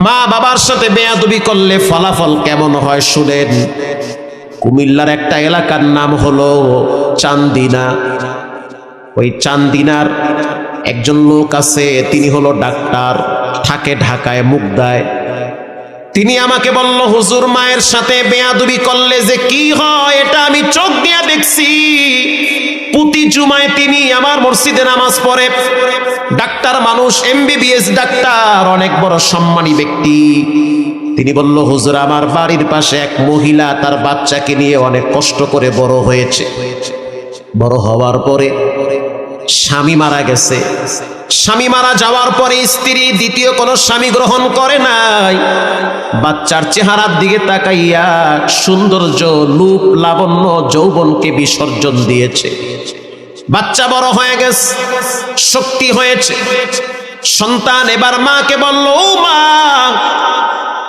মা বাবার সাথে বেয়াদবি করলে ফলাফল কেমন হয় শুনেন। কুমিল্লার একটা এলাকার নাম হলো চান্দিনা। ওই চান্দিনার একজন লোক আছে, তিনি হলো ডাক্তার, থাকে ঢাকায় মুগদায়। তিনি আমাকে বলল, হুজুর মায়ের সাথে বেয়াদবি করলে যে কি হয় এটা আমি চোখ দিয়ে দেখছি। প্রতি জুমায় তিনি আমার মসজিদে নামাজ পড়ে। ডাক্তার মানুষ, এমবিবিএস ডাক্তার, অনেক বড় সম্মানী ব্যক্তি। তিনি বলল, হুজুর আমার বাড়ির পাশে এক মহিলা তার বাচ্চাকে নিয়ে অনেক কষ্ট করে বড় হয়েছে। বড় হওয়ার পরে স্বামী মারা গেছে। স্বামী মারা যাওয়ার পরে স্ত্রী দ্বিতীয় কোনো স্বামী গ্রহণ করে নাই। বাচ্চার চেহারার দিকে তাকাইয়া সৌন্দর্য, রূপ, লাবণ্য, যৌবনকে বিসর্জন দিয়েছে। বাচ্চা বড় হয়ে গেছে, শক্তি হয়েছে সন্তান। এবার মাকে বলল, ও মা,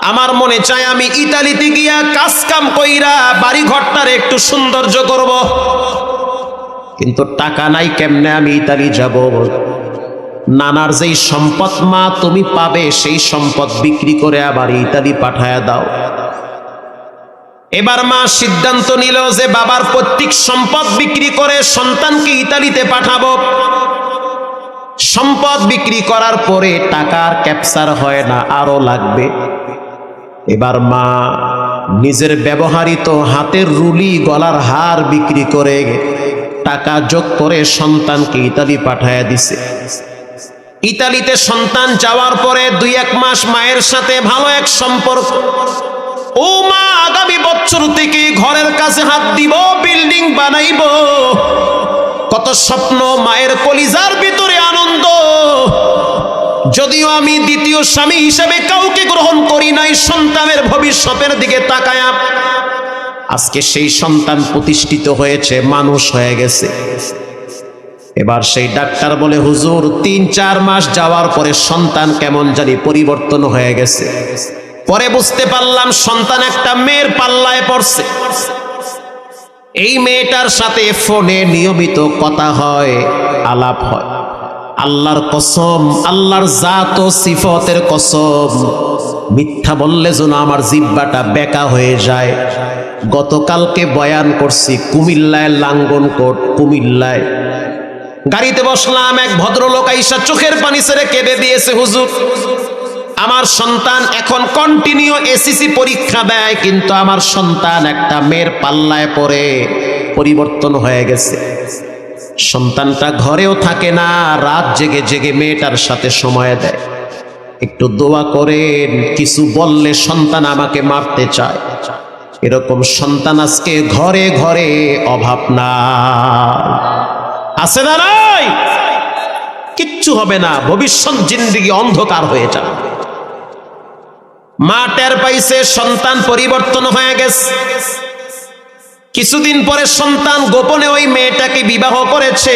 আমার মনে চায় আমি ইতালিতে গিয়া কাজ কাম কইরা বাড়ি ঘরটার একটু সৌন্দর্য করব, কিন্তু টাকা নাই, কেমনে আমি ইতালি যাব? নানার যেই সম্পদ মা তুমি পাবে সেই সম্পদ বিক্রি করে আবার ইতালি পাঠায়া দাও। এবার মা সিদ্ধান্ত নিল যে বাবার পৈতৃক সম্পদ বিক্রি করে সন্তানকে ইতালিতে পাঠাবো। সম্পদ বিক্রি করার পরে টাকার ক্যাপচার হয় না, আরো লাগবে। এবার মা নিজের ব্যবহৃত হাতের রুলি, গলার হার বিক্রি করে টাকা যোগ করে সন্তানকে ইতালি পাঠায়া দিছে। ইতালিতে সন্তান যাওয়ার পরে 2-1 মাস মায়ের সাথে ভালো এক সম্পর্ক। ও মা, আগামী বছর থেকে ঘরের কাছে হাত দিব, বিল্ডিং বানাইব। কত স্বপ্ন, মায়ের কলিজার ভিতরে আনন্দ। যদিও আমি দ্বিতীয় স্বামী হিসেবে কাউকে গ্রহণ করি নাই, সন্তানের ভবিষ্যতের দিকে তাকায়া আজকে সেই সন্তান প্রতিষ্ঠিত হয়েছে, মানুষ হয়ে গেছে। এবার সেই ডাক্তার বলে, হুজুর 3-4 মাস যাওয়ার পরে সন্তান কেমন জানি পরিবর্তন হয়ে গেছে। পরে বুঝতে পারলাম সন্তান একটা মেয়ের পাল্লায় পড়ছে। এই মেয়েটার সাথে ফোনে নিয়মিত কথা হয়, আলাপ হয়। আল্লাহর কসম, আল্লাহর জাত ও সিফতের কসম, মিথ্যা বললে যেন আমার জিহ্বাটা বেঁকা হয়ে যায়। গতকালকে বয়ান করছি কুমিল্লায়, লাঙ্গনকোট কুমিল্লায়। গাড়িতে বসলাম, এক ভদ্রলোক আইসা চোখের পানি ছেড়ে কেঁদে দিয়েছে, হুজুর আমার সন্তান এখন কন্টিনিউ এসএসসি পরীক্ষা দেয়, কিন্তু আমার সন্তান একটা মেয়ের পাল্লায় পড়ে পরিবর্তন হয়ে গেছে। সন্তানটা ঘরেও থাকে না, রাত জেগে জেগে মেয়েটার সাথে সময় দেয়। একটু দোয়া করেন, কিছু বললে সন্তান আমাকে মারতে চায়। এরকম সন্তান আজকে ঘরে ঘরে অভাব না, আছে না? নাই, কিচ্ছু হবে না, ভবিষ্যৎ জিন্দেগি অন্ধকার হয়ে যাবে। মা টের পাইছে সন্তান পরিবর্তন হয়ে গেছে। কিছুদিন পরে সন্তান গোপনে ওই মেয়েটাকে বিবাহ করেছে।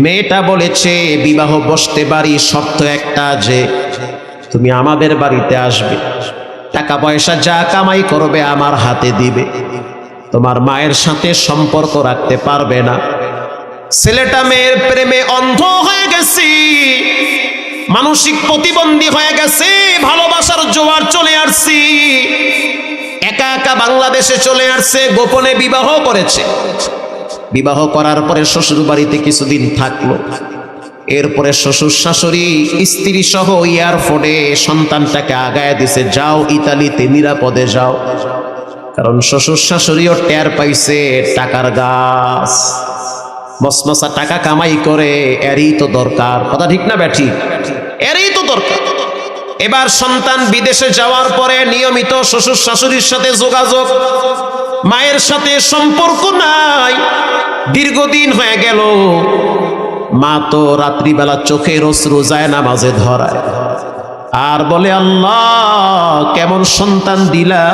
মেয়েটা বলেছে, বিবাহ বসতে পারি, শর্ত একটা, যে তুমি আমাদের বাড়িতে আসবে, টাকা পয়সা যা কামাই করবে আমার হাতে দিবে, তোমার মায়ের সাথে সম্পর্ক রাখতে পারবে না। ছেলেটা মেয়ের প্রেমে অন্ধ হয়ে গেছে, মানসিক প্রতিবন্ধী হয়ে গেছে, ভালোবাসার জোয়ার চলে আসছি, একা একা বাংলাদেশে চলে আসছে, গোপনে বিবাহ করেছে। বিবাহ করার পরে শ্বশুর বাড়িতে কিছুদিন থাকলো। এরপরে শ্বশুর শাশুড়ি স্ত্রী সহ এয়ারপোর্টে সন্তানটাকে আগায় দিছে, যাও ইতালিতে নিরাপদে যাও। কারণ শ্বশুর শাশুড়িও টের পাইছে টাকার গাছ, মসমসা টাকা কামাই করে, এরই তো দরকার। কথা ঠিক না ব্যাঠি? এরই তো দরকার। এবার সন্তান বিদেশে যাওয়ার পরে নিয়মিত শ্বশুর শাশুড়ির সাথে যোগাযোগ, মায়ের সাথে সম্পর্ক নাই। দীর্ঘদিন হয়ে গেল, মা তো রাত্রিবেলা চোখের অশ্রু যায় নামাজে ধরায়, আর বলে, আল্লাহ কেমন সন্তান দিলা,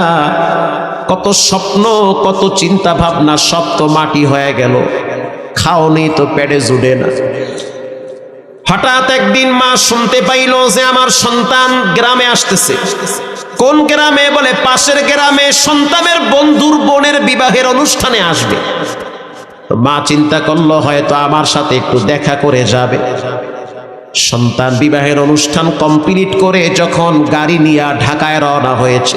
কত স্বপ্ন, কত চিন্তা ভাবনা, সব তো মাটি হয়ে গেল, খাওনি তো পেটে জুড়ে না। হঠাৎ একদিন মা শুনতে পাইল যে আমার সন্তান গ্রামে আসতেছে। কোন গ্রামে? বলে পাশের গ্রামে সন্তানের বন্ধুর বোনের বিবাহের অনুষ্ঠানে আসবে। মা চিন্তা করলো হয়তো আমার সাথে একটু দেখা করে যাবে। সন্তান বিবাহের অনুষ্ঠান কমপ্লিট করে যখন গাড়ি নিয়ে ঢাকায় রওনা হয়েছে,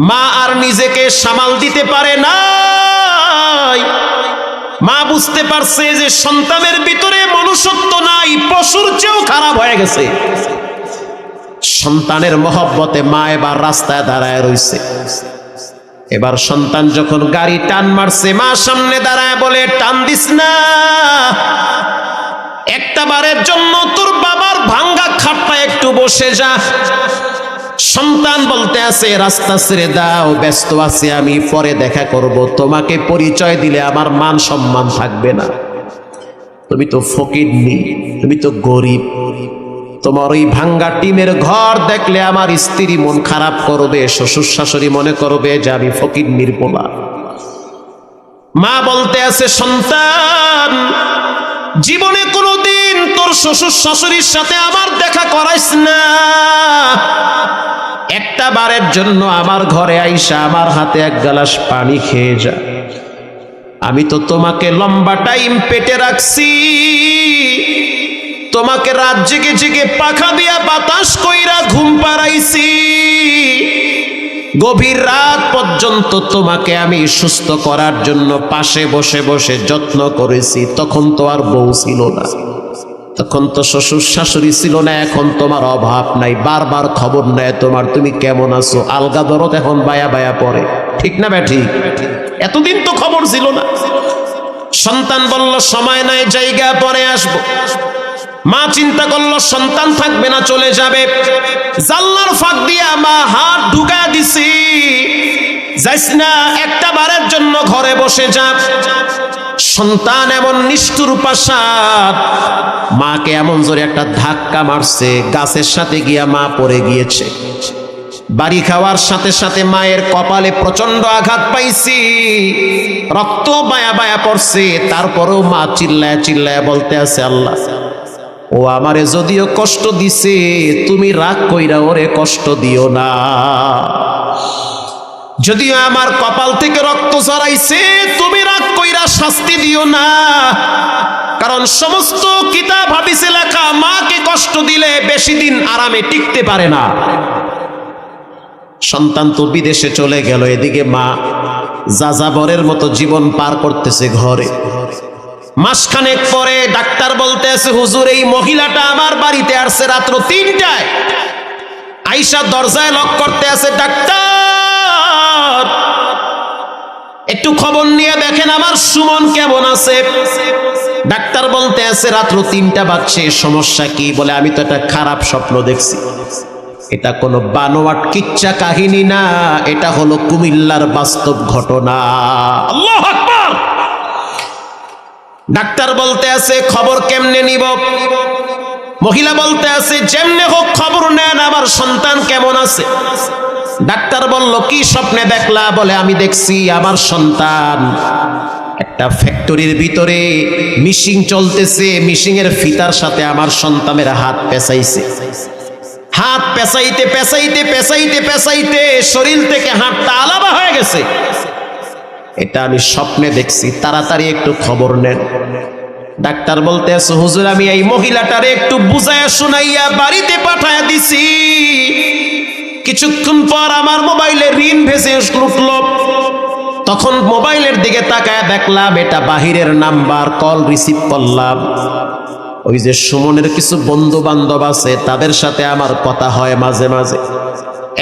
মা আর নিজেকে সামাল দিতে পারে না। মা বুঝতে পারছে যে সন্তানের ভিতরে মনুষ্যত্ব নাই, পশুর চেয়েও খারাপ হয়ে গেছে। সন্তানের মহব্বতে মা এবার রাস্তায় দাঁড়ায় রইছে। এবার সন্তান যখন গাড়ি টান মারছে, মা সামনে দাঁড়ায় বলে, টান দিস না, একটা বারের জন্য তোর বাবার ভাঙ্গা খাটটা একটু বসে যা। সন্তান বলতে আছে, রাস্তা ছেড়ে দাও, ব্যস্ত আছি আমি, পরে দেখা করব, তোমাকে পরিচয় দিলে আমার মান সম্মান থাকবে না, তুমি তো ফকিরনি, তুমি তো গরিব, তোমার ওই ভাঙ্গা টিনের ঘর দেখলে আমার স্ত্রী মন খারাপ করবে, শ্বশুর শাশুড়ি মনে করবে যে আমি ফকিরনির পোলা। মা বলতে আছে, সন্তান জীবনে কোনোদিন তোর শ্বশুর শাশুড়ির সাথে আমার দেখা করাইস না, একটা বারের জন্য আমার ঘরে আইসা আমার হাতে এক গ্লাস পানি খেয়ে যা। আমি তো তোমাকে লম্বা টাইম পেটে রাখছি, তোমাকে রাত জেগে জেগে পাখা দিয়া বাতাস কইরা ঘুম পাড়াইছি, গভীর রাত পর্যন্ত তোমাকে আমি সুস্থ করার জন্য পাশে বসে বসে যত্ন করেছি। তখন তো আর বউ ছিল না, তখন তো শ্বশুর শাশুড়ি ছিল না, এখন তোমার অভাব নাই, বারবার খবর নেয় তোমার, তুমি কেমন আছো, আলগা দরদ এখন বায়া বায়া পড়ে, ঠিক না ব্যাঠিক? এতদিন তো খবর ছিল না। সন্তান বলল, সময় নাই, জায়গা পরে আসবো। মা চিন্তা করলো সন্তান থাকবে না, চলে যাবে। জানলার ফাঁক দিয়া মা হাত ঢুকায় দিছি, যাইস না, একটা বারের জন্য ঘরে বসে যা। সন্তান এমন নিষ্ঠুর পাশাদ, মাকে এমন জোরে একটা ধাক্কা মারছে, গাছের সাথে গিয়া মা পড়ে গিয়েছে। বাড়ি খাওয়ার সাথে সাথে মায়ের কপালে প্রচন্ড আঘাত পাইছি, রক্ত বায়া বায়া পড়ছে। তারপরেও মা চিল্লায় চিল্লায় বলতে আছে, আল্লাহ ও আমারে যদিও কষ্ট দিছে, তুমি রাগ কইরা ওরে কষ্ট দিও না। যদিও আমার কপাল থেকে রক্ত ঝরাইছে, তুমি রাগ কইরা শাস্তি দিও না, কারণ সমস্ত কিতাব হাদিসে লেখা মাকে কষ্ট দিলে বেশি দিন আরামে টিকতে পারে না। সন্তান তো বিদেশে চলে গেল, এদিকে মা যাযাবরের মতো জীবন পার করতেছে ঘরে। মাসখানেক পরে ডাক্তার বলতে আছে, হুজুর এই মহিলাটা আমার বাড়িতে আসছে রাত্র 3টায়, আইসা দরজায় লক করতে আছে, ডাক্তার একটু খবর নিয়ে দেখেন আমার সুমন কেমন আছে। ডাক্তার বলতে আছে, রাত্র 3টা বাজছে, সমস্যা কি? বলে, আমি তো একটা খারাপ স্বপ্ন দেখছি, এটা কোনো বানোয়াট কিচ্ছা কাহিনী না, এটা হলো কুমিল্লার বাস্তব ঘটনা। আল্লাহু আকবার। ডাক্তার বলতে আছে, খবর কেমনে নিব? মহিলা বলতে আছে, যেমনে হোক খবর নেন, আমার সন্তান কেমন আছে। ডাক্তার বলল, কি স্বপ্নে দেখলা? বলে, আমি দেখছি আমার সন্তান একটা ফ্যাক্টরির ভিতরে মিশিং চলতেছে, মিশিং এর ফিতার সাথে আমার সন্তানের হাত পেঁচাইছে। হাত পেঁচাইতে পেঁচাইতে পেঁচাইতে পেঁচাইতে শরীর থেকে হাতটা আলাদা হয়ে গেছে, এটা আমি স্বপ্নে দেখছি, তাড়াতাড়ি একটু খবর নেন। ডাক্তার বলতে আছে, হুজুর আমি এই মহিলাটারে একটু বুঝাইয়া শুনাইয়া বাড়িতে পাঠাইয়া দিছি, কিছুক্ষণ পর আমার মোবাইলে রিং ভেসে উঠল। তখন মোবাইলের দিকে তাকায় দেখলাম এটা বাহিরের নাম্বার, কল রিসিভ করলাম। ওই যে সুমনের কিছু বন্ধু বান্ধব আছে, তাদের সাথে আমার কথা হয় মাঝে মাঝে।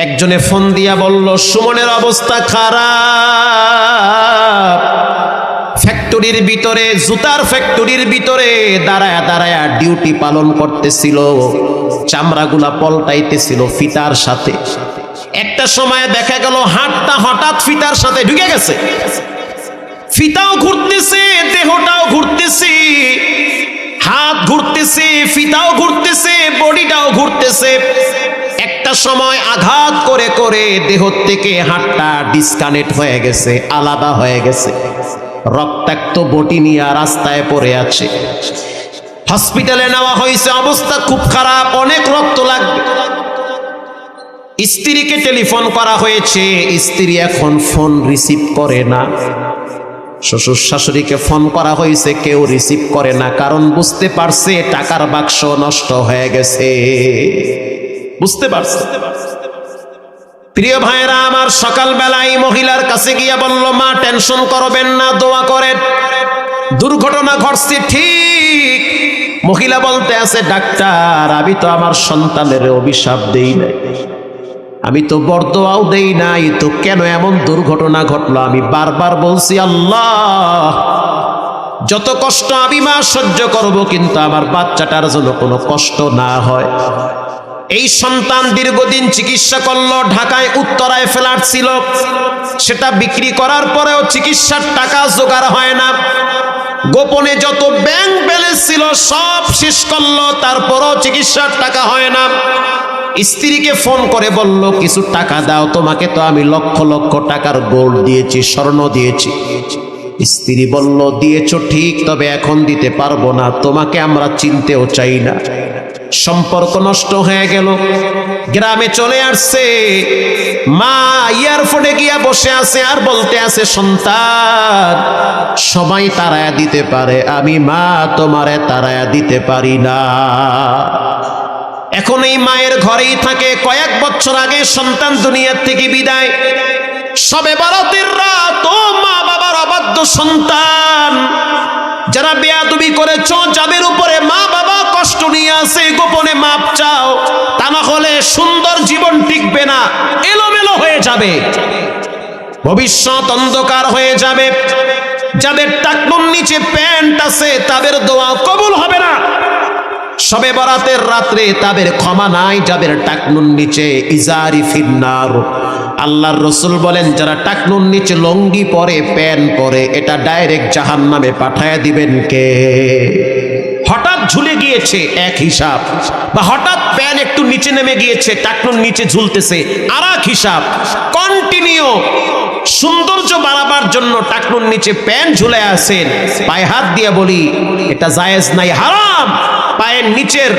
একজনে ফোন দিয়া বলল, সুমনের অবস্থা খারাপ, ফ্যাক্টরির ভিতরে, জুতার ফ্যাক্টরির ভিতরে দাঁড়ায়া দাঁড়ায়া ডিউটি পালন করতেছিল, চামড়াগুলা পল্টাইতেছিল ফিতার সাথে। একটা সময় দেখা গেল হাতটা হঠাৎ ফিতার সাথে ঢুকে গেছে, ফিতাও ঘুরতেছে, দেহটাও ঘুরতেছে, হাত ঘুরতেছে, ফিতাও ঘুরতেছে, বডিটাও ঘুরতেছে। একটা সময় আঘাত করে করে দেহ থেকে হাতটা ডিসকানেক্ট হয়ে গেছে, আলাদা হয়ে গেছে, রক্তাক্ত বটি নিয়ে রাস্তায় পড়ে আছে। হসপিটালে নেওয়া হয়েছে, অবস্থা খুব খারাপ, অনেক রক্ত লাগবে। স্ত্রীকে টেলিফোন করা হয়েছে, স্ত্রী এখন ফোন রিসিভ করে না। শ্বশুর শাশুড়িকে ফোন করা হয়েছে, কেউ রিসিভ করে না, কারণ বুঝতে পারছে টাকার বাক্স নষ্ট হয়ে গেছে। বুঝতে পারছে। প্রিয় ভাইরা আমার, সকালবেলায় মহিলার কাছে গিয়া বলল, মা টেনশন করবেন না, দোয়া করেন, দুর্ঘটনা ঘটছে ঠিক। মহিলা বলতে আছে, ডাক্তার আমি তো আমার সন্তানের অভিশাপ দেই নাই, আমি তো বরদোয়াও দেই নাই, তো কেন এমন দুর্ঘটনা ঘটলো? আমি বারবার বলছি, আল্লাহ যত কষ্ট আমি মা সহ্য করব, কিন্তু আমার বাচ্চাটার জন্য কোনো কষ্ট না হয়। এই সন্তান দীর্ঘদিন চিকিৎসা করলো, ঢাকায় উত্তরায় ফ্ল্যাট ছিল, সেটা বিক্রি করার পরেও চিকিৎসার টাকা জোগাড় হয় না। গোপনে যত ব্যাংক ব্যালেন্স ছিল সব শেষ করলো, তারপরও চিকিৎসার টাকা হয় না। স্ত্রীকে ফোন করে বলল, কিছু টাকা দাও, তোমাকে তো আমি লক্ষ লক্ষ টাকার গোল্ড দিয়েছি, স্বর্ণ দিয়েছি। স্ত্রী বলল, দিয়েছো ঠিক, তবে এখন দিতে পারবো না, তোমাকে আমরা চিনতেও চাই না। সম্পর্ক নষ্ট হয়ে গেল। গ্রামে চলে আসছে, মা এয়ারপোর্টে গিয়া বসে আছে আর বলতে আছে, সন্তান সবাই তাড়ায়া দিতে পারে, আমি মা তোমারে তাড়ায়া দিতে পারি না। এখন এই মায়ের ঘরেই থাকে। কয়েক বছর আগে সন্তান দুনিয়ার থেকে বিদায়। সবে বরাতের রাত, ও মা বাবার অবাধ্য সন্তান, যারা বেয়াদবি করেছো, যাদের উপরে মা বাবা কষ্ট নিয়ে আসে, গোপনে মাপ চাও, তা না হলে সুন্দর জীবন টিকবে না, এলোমেলো হয়ে যাবে, ভবিষ্যৎ অন্ধকার হয়ে যাবে। যাদের টাকনুর নিচে প্যান্ট আছে তাদের দোয়া কবুল হবে না। সবে বরাতের রাত্রে তাদের ক্ষমা নাই, যাদের টাকনুর নিচে ইজারি ফিন্নার। আল্লাহর রসুল বলেন, যারা টাকনুর নিচে লঙ্গি পরে, প্যান্ট পরে, এটা ডাইরেক্ট জাহান্নামে পাঠায় দিবেন কে? হঠাৎ ঝুলে গিয়েছে এক হিসাব, বা হঠাৎ প্যান একটু নিচে নেমে গিয়েছে, টাকনুর নিচে ঝুলতেছে আর এক হিসাব। কন্টিনিউ সৌন্দর্য বাড়াবার জন্য টাকনুর নিচে প্যান ঝুলে আছেন, পায়ে হাত দিয়ে বলি এটা জায়েজ নাই, হারাম। পায়ের নিচের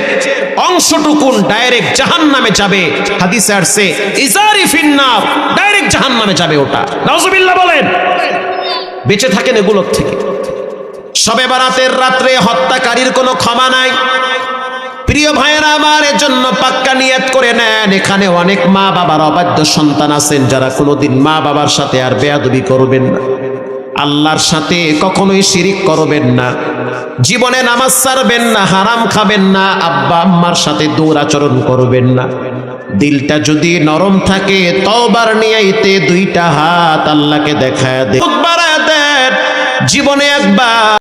অংশটুকুন ডাইরেক্ট জাহান্নামে যাবে। হাদিসে আসছে, ইজারি ফিন্নার, ডাইরেক্ট জাহান্নামে যাবে ওটা। নাউজুবিল্লাহ বলেন। বেঁচে থাকেন এগুলোর থেকে। শবে বরাতের রাত্রে হত্যাকারীর কোনো ক্ষমা নাই। প্রিয় ভাইয়েরা আমার, এর জন্য পাক্কা নিয়ত করে নেন, এখানে অনেক মা বাবার অবাধ্য সন্তান আছেন, যারা কোনোদিন মা বাবার সাথে আর বেয়াদবি করবেন না, আল্লাহর সাথে কখনোই শিরিক করবেন না, জীবনে নামাজ ছাড়বেন না, হারাম খাবেন না, আব্বা আম্মার সাথে দুরাচরণ করবেন না। দিলটা যদি নরম থাকে, তওবার নিয়াইতে দুইটা হাত আল্লাহকে দেখায় দেন, জীবনে একবার